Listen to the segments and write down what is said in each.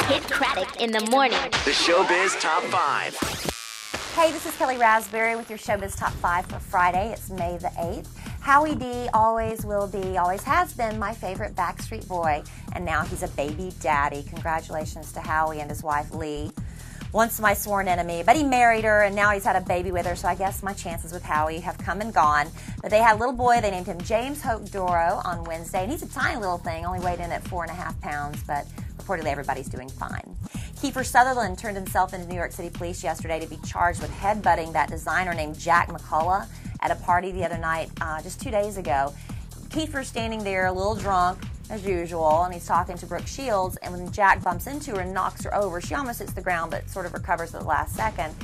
Kidd Kraddick in the morning. The Showbiz Top 5. Hey, this is Kellie Rasberry with your Showbiz Top 5 for Friday. It's May the 8th. Howie D always will be, always has been my favorite Backstreet Boy, and now he's a baby daddy. Congratulations to Howie and his wife Lee. Once my sworn enemy, but he married her and now he's had a baby with her, so I guess my chances with Howie have come and gone. But they had a little boy, they named him James Hope Doro on Wednesday, and he's a tiny little thing, only weighed in at 4.5 pounds, but reportedly everybody's doing fine. Kiefer Sutherland turned himself into New York City police yesterday to be charged with headbutting that designer named Jack McCullough at a party the other night, just 2 days ago. Kiefer's standing there a little drunk, as usual, and he's talking to Brooke Shields, and when Jack bumps into her and knocks her over, she almost hits the ground but sort of recovers at the last second.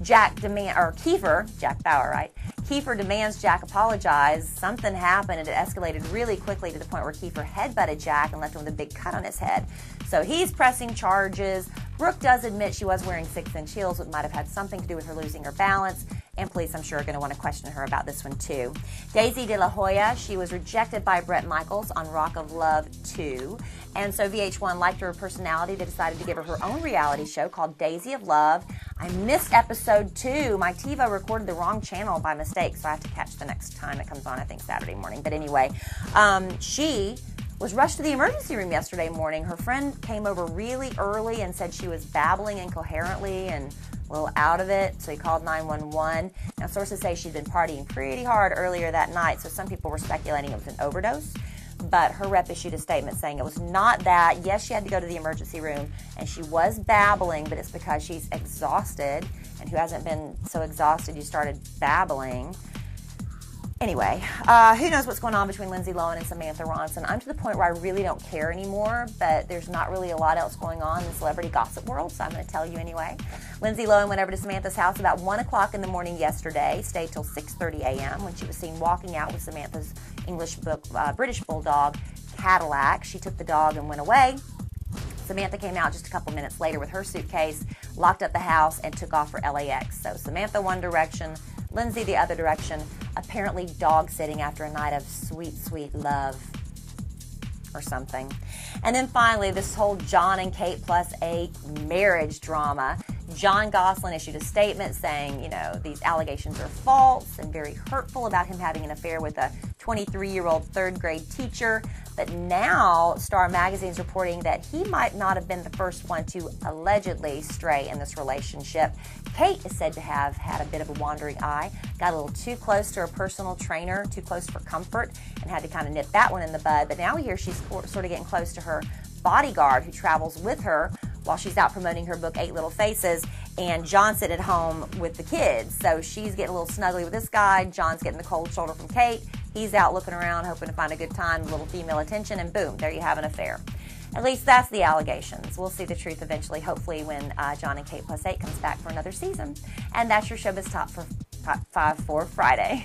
Kiefer, Jack Bauer, right? Kiefer demands Jack apologize. Something happened and it escalated really quickly to the point where Kiefer headbutted Jack and left him with a big cut on his head. So he's pressing charges. Brooke does admit she was wearing 6-inch heels, which might have had something to do with her losing her balance. And police, I'm sure, are going to want to question her about this one, too. Daisy De La Hoya, she was rejected by Bret Michaels on Rock of Love 2. And so VH1 liked her personality. They decided to give her her own reality show called Daisy of Love. I missed episode 2. My TiVo recorded the wrong channel by mistake, so I have to catch the next time it comes on, I think Saturday morning. But anyway, she was rushed to the emergency room yesterday morning. Her friend came over really early and said she was babbling incoherently and a little out of it, so he called 911. Now, sources say she'd been partying pretty hard earlier that night, so some people were speculating it was an overdose. But her rep issued a statement saying it was not that. Yes, she had to go to the emergency room, and she was babbling, but it's because she's exhausted. And who hasn't been so exhausted you started babbling? Anyway, who knows what's going on between Lindsay Lohan and Samantha Ronson. I'm to the point where I really don't care anymore, but there's not really a lot else going on in the celebrity gossip world, so I'm going to tell you anyway. Lindsay Lohan went over to Samantha's house about 1 o'clock in the morning yesterday, stayed till 6:30 a.m. when she was seen walking out with Samantha's British bulldog, Cadillac. She took the dog and went away. Samantha came out just a couple minutes later with her suitcase, locked up the house, and took off for LAX. So Samantha one direction, Lindsay the other direction, apparently dog sitting after a night of sweet, sweet love or something. And then finally, this whole John and Kate +8 marriage drama. John Gosselin issued a statement saying, you know, these allegations are false and very hurtful about him having an affair with a 23-year-old third-grade teacher. But now Star Magazine's reporting that he might not have been the first one to allegedly stray in this relationship. Kate is said to have had a bit of a wandering eye, got a little too close to her personal trainer, too close for comfort, and had to kind of nip that one in the bud. But now we hear she's sort of getting close to her bodyguard who travels with her while she's out promoting her book, 8 Little Faces, and John's sitting at home with the kids. So she's getting a little snuggly with this guy. John's getting the cold shoulder from Kate. He's out looking around, hoping to find a good time, a little female attention, and boom, there you have an affair. At least that's the allegations. We'll see the truth eventually, hopefully, when John and Kate +8 comes back for another season. And that's your Showbiz Top 5 for Friday.